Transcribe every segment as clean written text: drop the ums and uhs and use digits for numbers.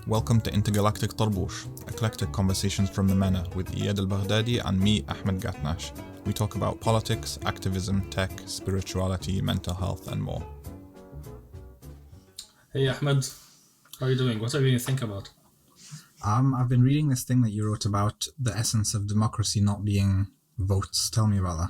Welcome to Intergalactic Tarboush, eclectic conversations from the MENA with Iyad al-Baghdadi and me, Ahmed Gatnash. We talk about politics, activism, tech, spirituality, mental health, and more. Hey Ahmed, how are you doing? What are you going to think about? I've been reading this thing that you wrote about the essence of democracy not being votes. Tell me about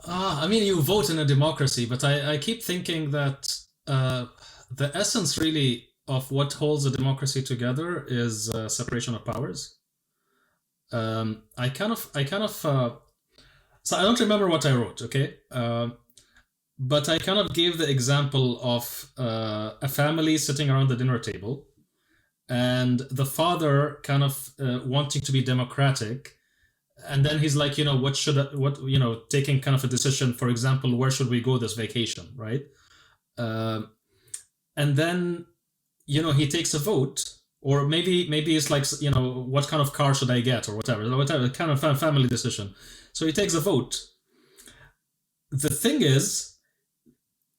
that. You vote in a democracy, but I keep thinking that the essence really of what holds a democracy together is separation of powers. So I don't remember what I wrote, okay? But I kind of gave the example of a family sitting around the dinner table and the father kind of wanting to be democratic. And then he's like, taking kind of a decision, for example, where should we go this vacation, right? And then, he takes a vote, or maybe it's like, what kind of car should I get or whatever kind of family decision. So he takes a vote. The thing is,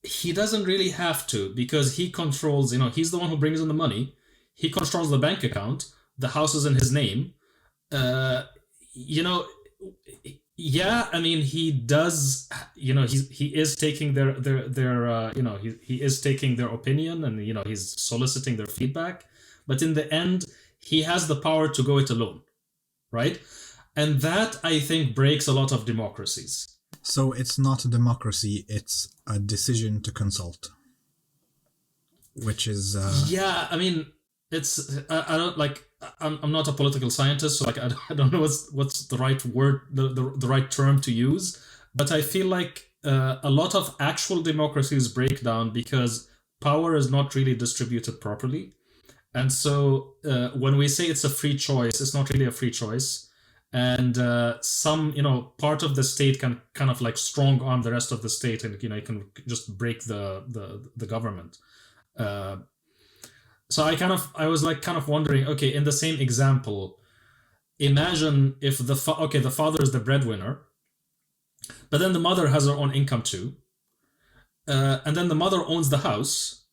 he doesn't really have to, because he controls, he's the one who brings in the money. He controls the bank account. The house is in his name. He does, he is taking their he is taking their opinion, and he's soliciting their feedback, but in the end he has the power to go it alone, right? And that, I think, breaks a lot of democracies. So it's not a democracy, it's a decision to consult, which is I'm not a political scientist, so I don't know what's the right word, the right term to use. But I feel like a lot of actual democracies break down because power is not really distributed properly. And so when we say it's a free choice, it's not really a free choice. And some part of the state can kind of like strong arm the rest of the state, and it can just break the government. So I was wondering, okay, in the same example, imagine if the father is the breadwinner, but then the mother has her own income too, and then the mother owns the house,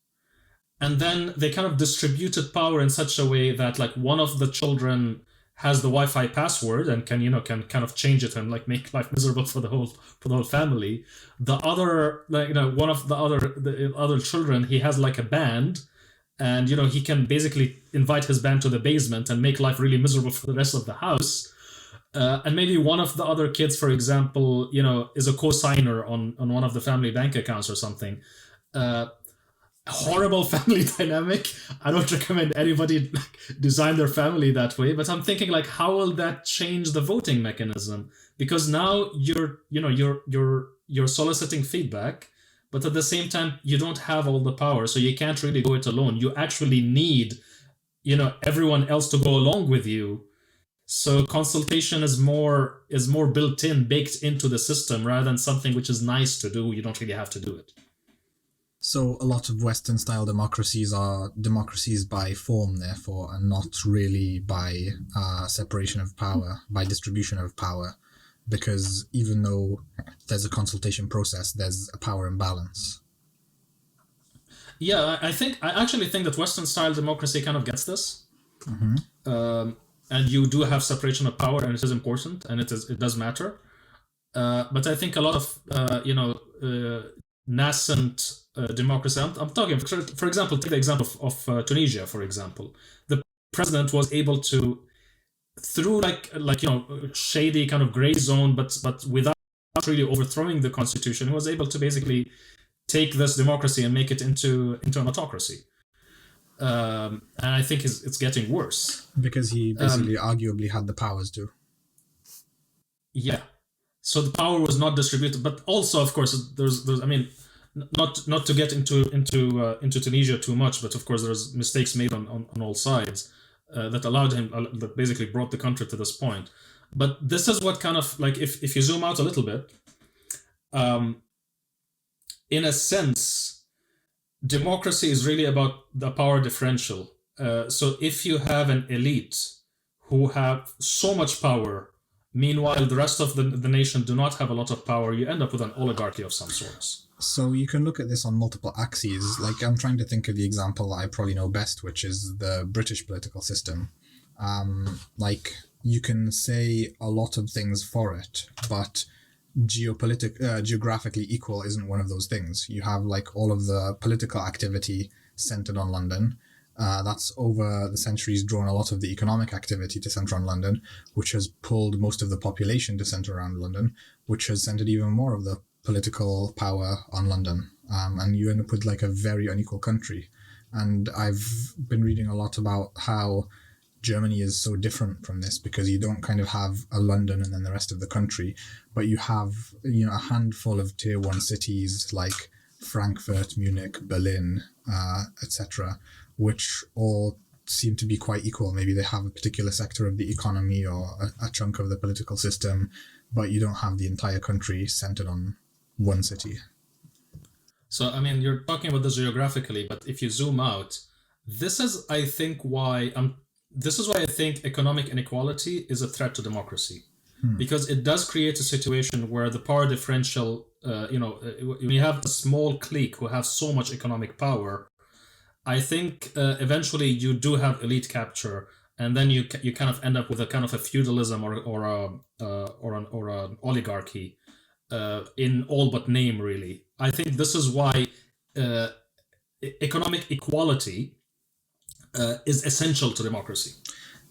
and then they kind of distributed power in such a way that like one of the children has the Wi-Fi password and can kind of change it and like make life miserable for the whole family. The other, one of the other children, he has like a band. And, he can basically invite his band to the basement and make life really miserable for the rest of the house. And maybe one of the other kids, for example, is a co-signer on one of the family bank accounts or something. Horrible family dynamic. I don't recommend anybody design their family that way. But I'm thinking, how will that change the voting mechanism? Because now you're soliciting feedback. But at the same time, you don't have all the power, so you can't really go it alone. You actually need, everyone else to go along with you. So consultation is more baked into the system rather than something which is nice to do. You don't really have to do it. So a lot of Western-style democracies are democracies by form, therefore, and not really by separation of power, by distribution of power. Because even though there's a consultation process, there's a power imbalance. Yeah, I actually think that Western-style democracy kind of gets this. Mm-hmm. And you do have separation of power, and it is important, and it does matter. But I think a lot of nascent democracy. I'm talking, for example, take the example of Tunisia, for example. The president was able to, through shady kind of gray zone, but without really overthrowing the constitution, he was able to basically take this democracy and make it into an autocracy. And I think it's getting worse. Because he basically arguably had the powers to. Yeah. So the power was not distributed, but also, of course, there's not to get into Tunisia too much, but of course there's mistakes made on all sides. That allowed him, that basically brought the country to this point. But this is what kind of, if you zoom out a little bit, in a sense, democracy is really about the power differential. So if you have an elite who have so much power Meanwhile, the rest of the nation do not have a lot of power. You end up with an oligarchy of some sorts. So you can look at this on multiple axes. Like, I'm trying to think of the example I probably know best, which is the British political system. Like, you can say a lot of things for it, but geographically equal isn't one of those things. You have like all of the political activity centered on London. That's over the centuries drawn a lot of the economic activity to center on London, which has pulled most of the population to center around London, which has centered even more of the political power on London. And you end up with like a very unequal country. And I've been reading a lot about how Germany is so different from this, because you don't kind of have a London and then the rest of the country, but you have, you know, a handful of tier one cities like Frankfurt, Munich, Berlin, etc., which all seem to be quite equal. Maybe they have a particular sector of the economy or a chunk of the political system, but you don't have the entire country centered on one city. So, I mean, you're talking about this geographically, but if you zoom out, this is, I think, why I think economic inequality is a threat to democracy, because it does create a situation where the power differential, when you have a small clique who have so much economic power, I think eventually you do have elite capture, and then you kind of end up with a kind of a feudalism or an oligarchy in all but name, really. I think this is why economic equality is essential to democracy.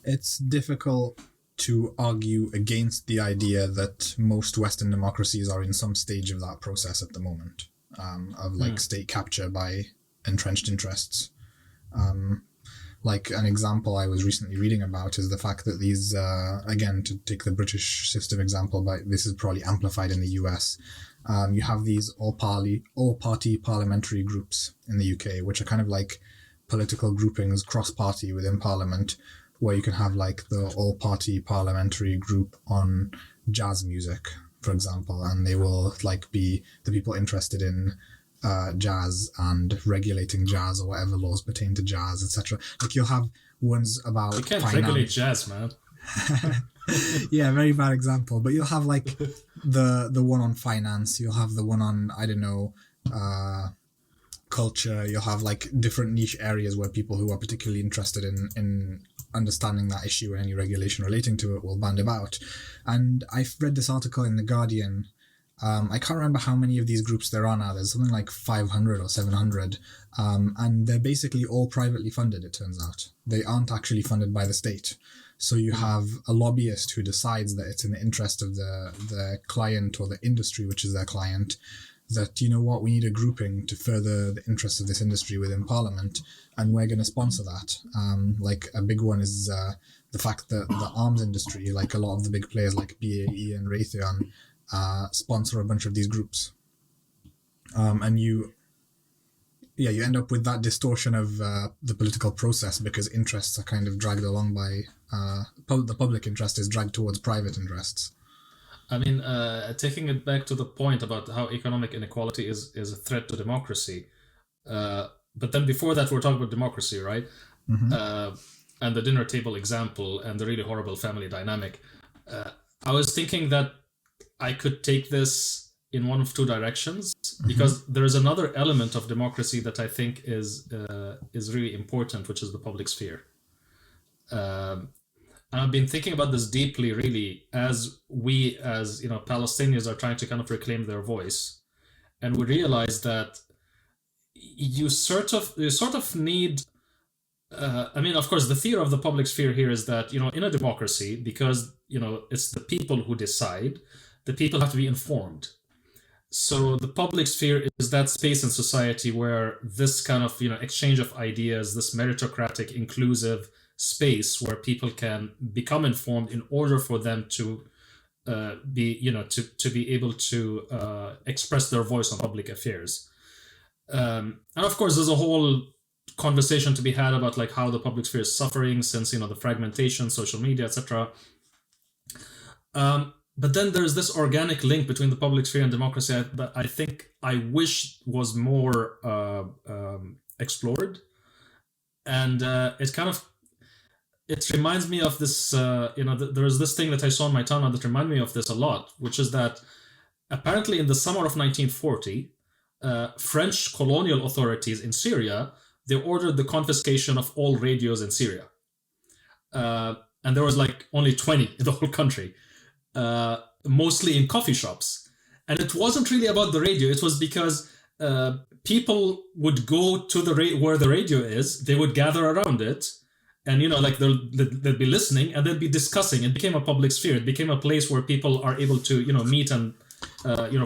It's difficult to argue against the idea that most Western democracies are in some stage of that process at the moment, of like state capture by entrenched interests. Like an example I was recently reading about is the fact that these, again, to take the British system example, but this is probably amplified in the US, you have these all-party parliamentary groups in the UK, which are kind of like political groupings cross-party within Parliament, where you can have like the all-party parliamentary group on jazz music, for example, and they will like be the people interested in jazz and regulating jazz or whatever laws pertain to jazz, etc. Like you'll have ones about you can't finance. Regulate jazz, man. Yeah, very bad example. But you'll have like the one on finance. You'll have the one on, I don't know, culture. You'll have like different niche areas where people who are particularly interested in understanding that issue and any regulation relating to it will band about. And I've read this article in The Guardian. I can't remember how many of these groups there are now. There's something like 500 or 700. And they're basically all privately funded, it turns out. They aren't actually funded by the state. So you have a lobbyist who decides that it's in the interest of the client or the industry, which is their client, that, you know what, we need a grouping to further the interests of this industry within Parliament, and we're going to sponsor that. Like a big one is the fact that the arms industry, like a lot of the big players like BAE and Raytheon, sponsor a bunch of these groups. And you end up with that distortion of the political process, because interests are kind of dragged along by the public interest is dragged towards private interests. I mean, taking it back to the point about how economic inequality is a threat to democracy. But then before that, we're talking about democracy, right? Mm-hmm. And the dinner table example and the really horrible family dynamic. I was thinking that I could take this in one of two directions, because there is another element of democracy that I think is really important, which is the public sphere. And I've been thinking about this deeply, really, as we, as Palestinians, are trying to kind of reclaim their voice, and we realize that you sort of need. I mean, of course, the theory of the public sphere here is that in a democracy, because it's the people who decide, the people have to be informed. So the public sphere is that space in society where this kind of exchange of ideas, this meritocratic, inclusive space where people can become informed in order for them to be able to express their voice on public affairs. And of course, there's a whole conversation to be had about like how the public sphere is suffering since the fragmentation, social media, etc. But then there's this organic link between the public sphere and democracy that I think I wish was more explored, and it kind of it reminds me of this. There's this thing that I saw on my timeline that reminded me of this a lot, which is that apparently in the summer of 1940, French colonial authorities in Syria, they ordered the confiscation of all radios in Syria. And there was like only 20 in the whole country, mostly in coffee shops. And it wasn't really about the radio. It was because people would go to where the radio is, they would gather around it, and they'll be listening and they'll be discussing. It became a public sphere. It became a place where people are able to meet and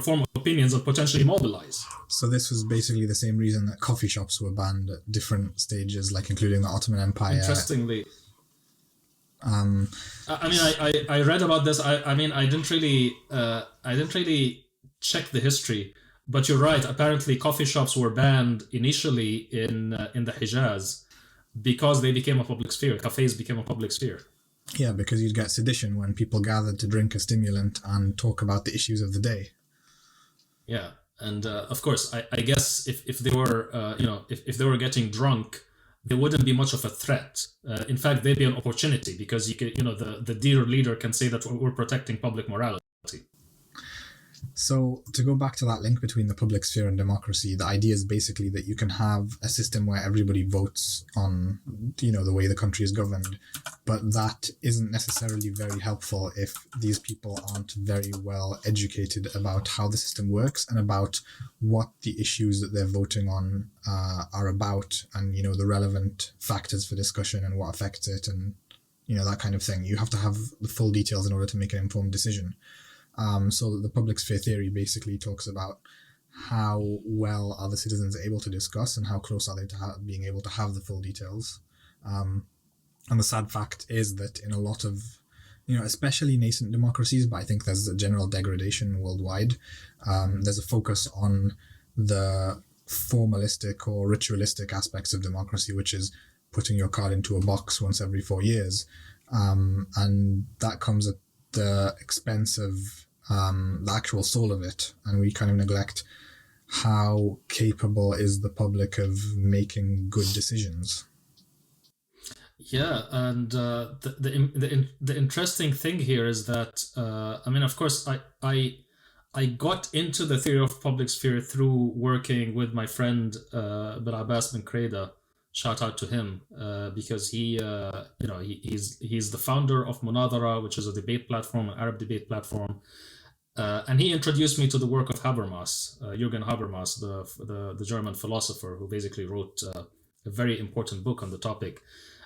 form opinions and potentially mobilize. So this was basically the same reason that coffee shops were banned at different stages, like including the Ottoman Empire. Interestingly. I read about this. I didn't really check the history, but you're right. Apparently, coffee shops were banned initially in the Hijaz because they became a public sphere. Cafes became a public sphere. Yeah, because you'd get sedition when people gathered to drink a stimulant and talk about the issues of the day. Yeah, and of course, I guess if they were if they were getting drunk, they wouldn't be much of a threat. In fact, they'd be an opportunity because the dear leader can say that we're protecting public morality. So to go back to that link between the public sphere and democracy, the idea is basically that you can have a system where everybody votes on, the way the country is governed, but that isn't necessarily very helpful if these people aren't very well educated about how the system works and about what the issues that they're voting on are about, and, the relevant factors for discussion and what affects it, and, that kind of thing. You have to have the full details in order to make an informed decision. So the public sphere theory basically talks about how well are the citizens able to discuss and how close are they to being able to have the full details. And the sad fact is that in a lot of, especially nascent democracies, but I think there's a general degradation worldwide, there's a focus on the formalistic or ritualistic aspects of democracy, which is putting your card into a box once every 4 years. And that comes at the expense of the actual soul of it, and we kind of neglect how capable is the public of making good decisions. Yeah, and the interesting thing here is that of course I got into the theory of public sphere through working with my friend Belabbes Benkredda. Shout out to him because he's the founder of Munadara, which is a debate platform, an Arab debate platform, and he introduced me to the work of Habermas, Jurgen Habermas, the German philosopher who basically wrote a very important book on the topic.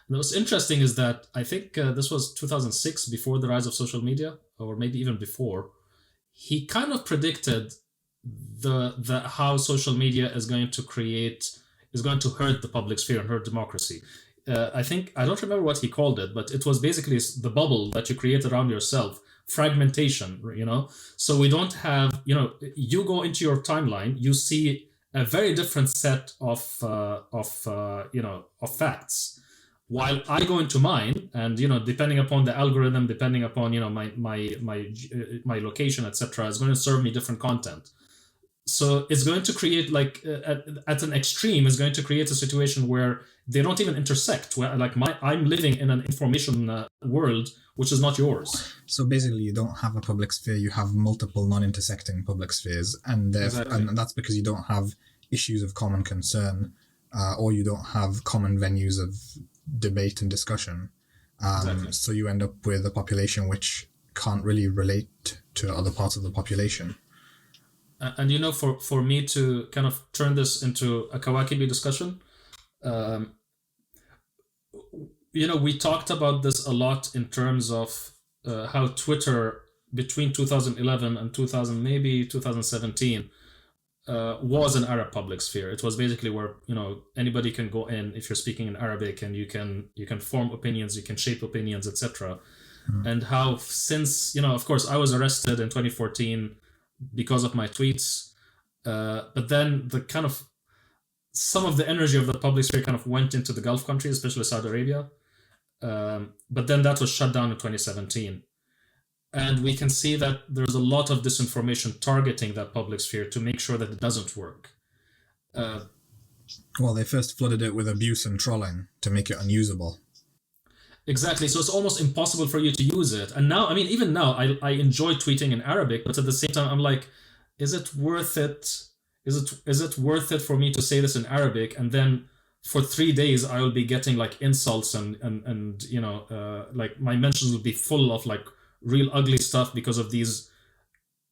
And what's interesting is that I think this was 2006, before the rise of social media, or maybe even before. He kind of predicted the how social media is going to hurt the public sphere and hurt democracy. I don't remember what he called it, but it was basically the bubble that you create around yourself, fragmentation, So we don't have, you go into your timeline, you see a very different set of facts. While I go into mine, and depending upon the algorithm, depending upon my location, etc., is going to serve me different content. So it's going to create at an extreme is going to create a situation where they don't even intersect. Where I'm living in an information world which is not yours. So basically, you don't have a public sphere; you have multiple non-intersecting public spheres, and that's because you don't have issues of common concern, or you don't have common venues of debate and discussion. Exactly. So you end up with a population which can't really relate to other parts of the population. And for me to kind of turn this into a Kawakibi discussion, we talked about this a lot in terms of how Twitter between 2011 and 2017 was an Arab public sphere. It was basically where anybody can go in if you're speaking in Arabic, and you can form opinions, you can shape opinions, etc. And how since of course I was arrested in 2014 because of my tweets, but then the kind of some of the energy of the public sphere kind of went into the Gulf countries, especially Saudi Arabia, but then that was shut down in 2017, and we can see that there's a lot of disinformation targeting that public sphere to make sure that it doesn't work. Well, they first flooded it with abuse and trolling to make it unusable. Exactly. So it's almost impossible for you to use it. And now, I mean, even now, I enjoy tweeting in Arabic, but at the same time, I'm like, is it worth it? Is it worth it for me to say this in Arabic, and then for 3 days I will be getting like insults and like my mentions will be full of like real ugly stuff because of these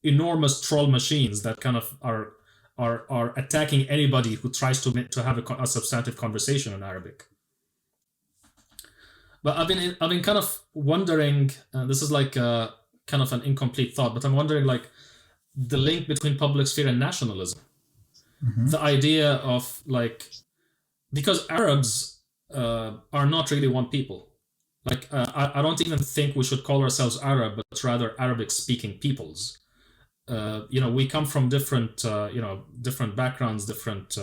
enormous troll machines that kind of are attacking anybody who tries to have a substantive conversation in Arabic. But I've been kind of wondering. This is like kind of an incomplete thought, but I'm wondering like the link between public sphere and nationalism. Mm-hmm. The idea of like, because Arabs are not really one people. Like I don't even think we should call ourselves Arab, but rather Arabic-speaking peoples. We come from different different backgrounds, different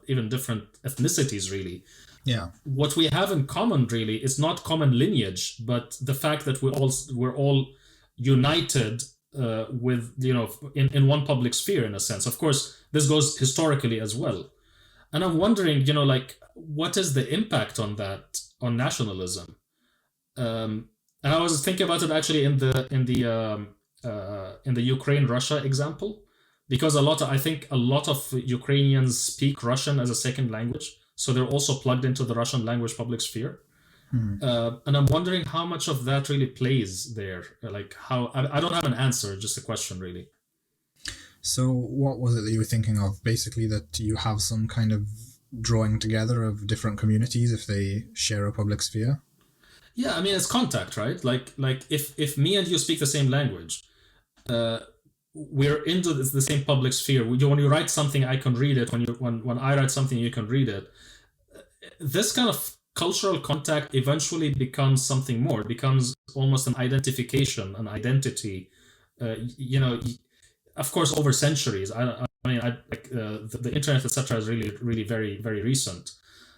even different ethnicities really. Yeah. What we have in common really is not common lineage, but the fact that we're all united with in one public sphere in a sense. Of course, this goes historically as well, and I'm wondering, like, what is the impact on that on nationalism? And I was thinking about it actually in the Ukraine-Russia example, because I think a lot of Ukrainians speak Russian as a second language. So they're also plugged into the Russian language public sphere. And I'm wondering how much of that really plays there. Like how, I don't have an answer, just a question really. So what was it that you were thinking of? Basically that you have some kind of drawing together of different communities if they share a public sphere? Yeah, I mean, it's contact, right? Like if me and you speak the same language, we're into the same public sphere. When you write something, I can read it. When I write something, you can read it. This kind of cultural contact eventually becomes something more. It becomes almost an identification, an identity. Of course, over centuries. The internet, etc., is really, really very, very recent.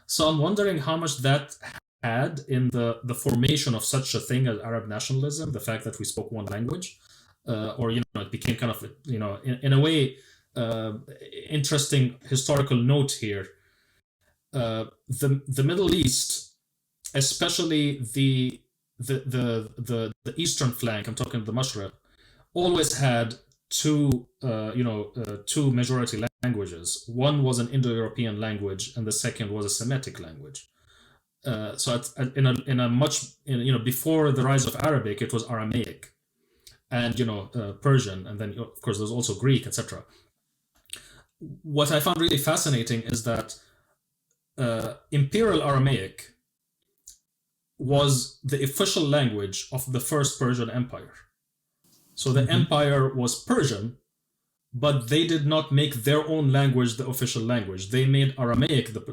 So I'm wondering how much that had in the formation of such a thing as Arab nationalism. The fact that we spoke one language. Or it became kind of in a way interesting historical note here. The Middle East, especially the eastern flank, I'm talking the Maghreb, always had two majority languages. One was an Indo-European language, and the second was a Semitic language. So before the rise of Arabic, it was Aramaic. And Persian, and then of course there's also Greek, etc. What I found really fascinating is that Imperial Aramaic was the official language of the first Persian Empire. So the empire was Persian, but they did not make their own language the official language. They made Aramaic the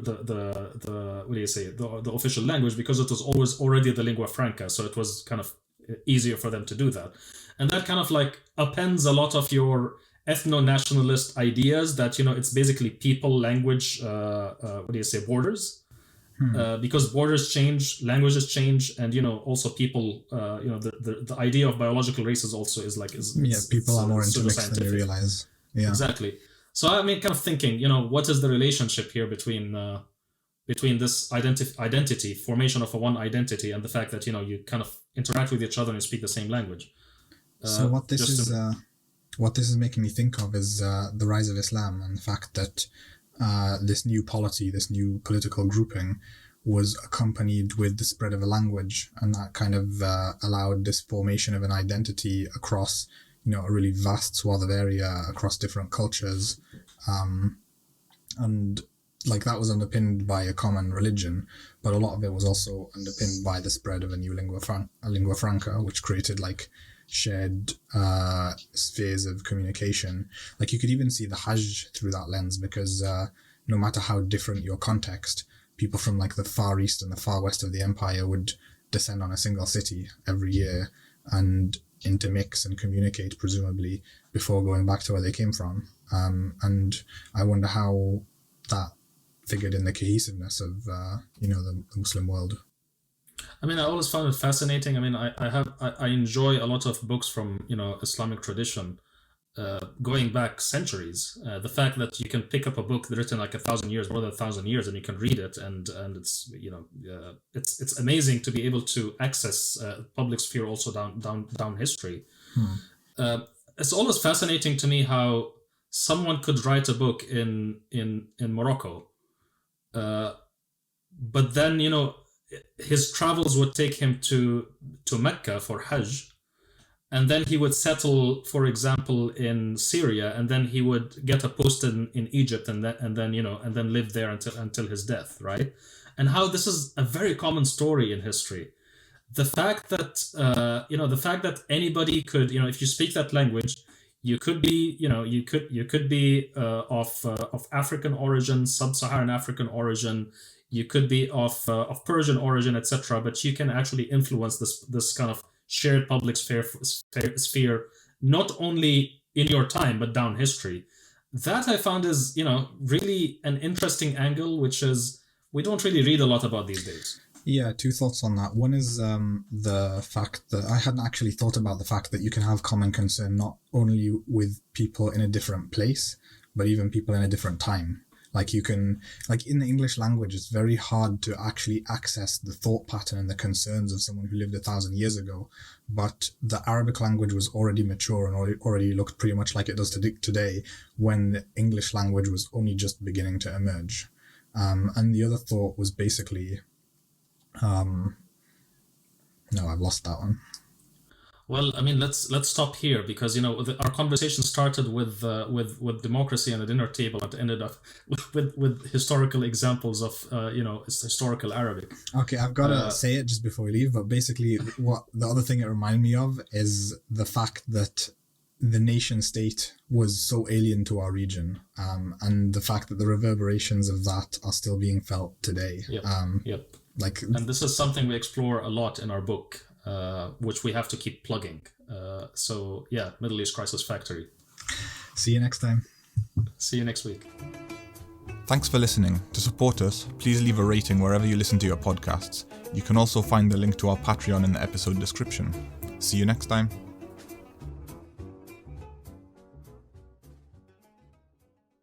official language because it was always already the lingua franca. So it was kind of easier for them to do that. And that kind of like appends a lot of your ethno-nationalist ideas that, it's basically people, language, borders. Because borders change, languages change, and, also people, the idea of biological races also is like... people are more intermixed than you realize. Yeah. Exactly. So I mean, kind of thinking, what is the relationship here between this identity, formation of one identity, and the fact that, you kind of interact with each other and you speak the same language. So what this is making me think of is the rise of Islam, and the fact that this new polity, this new political grouping, was accompanied with the spread of a language, and that kind of allowed this formation of an identity across, a really vast swath of area, across different cultures, and like that was underpinned by a common religion, but a lot of it was also underpinned by the spread of a new lingua franca, which created like shared spheres of communication. Like you could even see the Hajj through that lens, because no matter how different your context, people from like the far east and the far west of the empire would descend on a single city every year and intermix and communicate, presumably, before going back to where they came from. And I wonder how that figured in the cohesiveness of the Muslim world. I mean, I always found it fascinating. I mean, I enjoy a lot of books from Islamic tradition, going back centuries. The fact that you can pick up a book written like 1,000 years, more than 1,000 years, and you can read it, and it's it's amazing to be able to access public sphere also down history. It's always fascinating to me how someone could write a book in Morocco, but then his travels would take him to Mecca for Hajj. And then he would settle, for example, in Syria, and then he would get a post in Egypt, and then live there until his death, right? And how this is a very common story in history. The fact that anybody could, if you speak that language, you could be, you could be of African origin, sub-Saharan African origin, you could be of Persian origin, etc. But you can actually influence this kind of shared public sphere, not only in your time, but down history. That I found is, really an interesting angle, which is we don't really read a lot about these days. Yeah, two thoughts on that. One is the fact that I hadn't actually thought about the fact that you can have common concern not only with people in a different place, but even people in a different time. Like you can, like in the English language, it's very hard to actually access the thought pattern and the concerns of someone who lived 1,000 years ago. But the Arabic language was already mature and already looked pretty much like it does today when the English language was only just beginning to emerge. And the other thought was basically, no, I've lost that one. Well, I mean, let's stop here because our conversation started with democracy and the dinner table and ended up with historical examples of historical Arabic. Okay, I've got to say it just before we leave, but basically, what the other thing it reminded me of is the fact that the nation state was so alien to our region, and the fact that the reverberations of that are still being felt today. Yep. And this is something we explore a lot in our book. Which we have to keep plugging. So yeah, Middle East Crisis Factory. See you next time. See you next week. Thanks for listening. To support us, please leave a rating wherever you listen to your podcasts. You can also find the link to our Patreon in the episode description. See you next time.